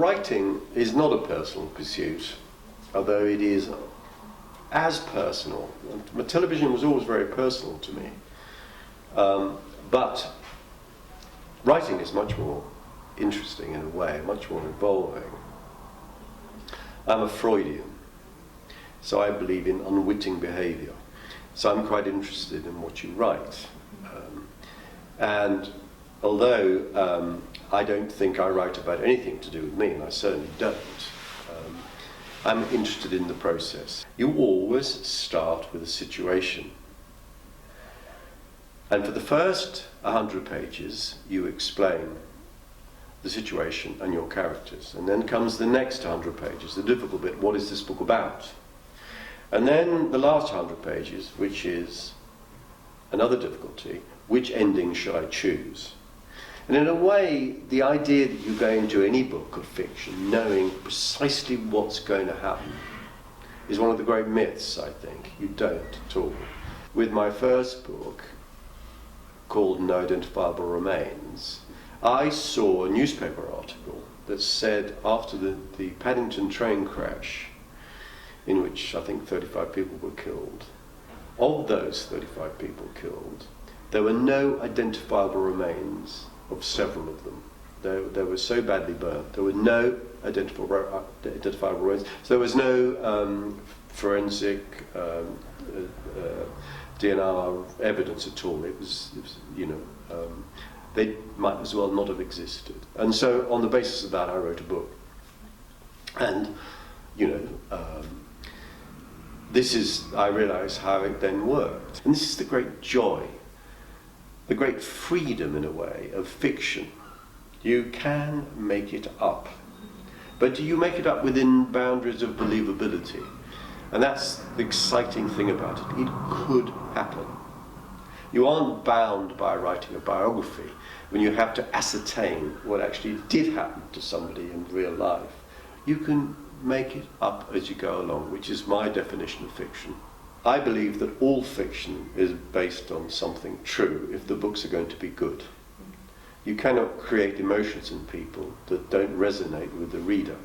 writing is not a personal pursuit, although it is as personal. Television was always very personal to me. But writing is much more interesting in a way, much more involving. I'm a Freudian, so I believe in unwitting behaviour. So I'm quite interested in what you write. And although I don't think I write about anything to do with me, and I certainly don't, I'm interested in the process. You always start with a situation. And for the first 100 pages, you explain the situation and your characters. And then comes the next 100 pages, the difficult bit. What is this book about? And then the last 100 pages, which is another difficulty. Which ending should I choose? And in a way, the idea that you go into any book of fiction knowing precisely what's going to happen is one of the great myths, I think. You don't at all. With my first book, called No Identifiable Remains, I saw a newspaper article that said after the Paddington train crash, in which I think 35 people were killed, of those 35 people killed, there were no identifiable remains of several of them. They were so badly burnt. There were no identifiable remains. So there was no forensic DNA evidence at all. It was they might as well not have existed. And so on the basis of that, I wrote a book. And, I realised how it then worked. And this is the great joy, the great freedom, in a way, of fiction. You can make it up. But you make it up within boundaries of believability. And that's the exciting thing about it. It could happen. You aren't bound by writing a biography when you have to ascertain what actually did happen to somebody in real life. You can make it up as you go along, which is my definition of fiction. I believe that all fiction is based on something true if the books are going to be good. You cannot create emotions in people that don't resonate with the reader.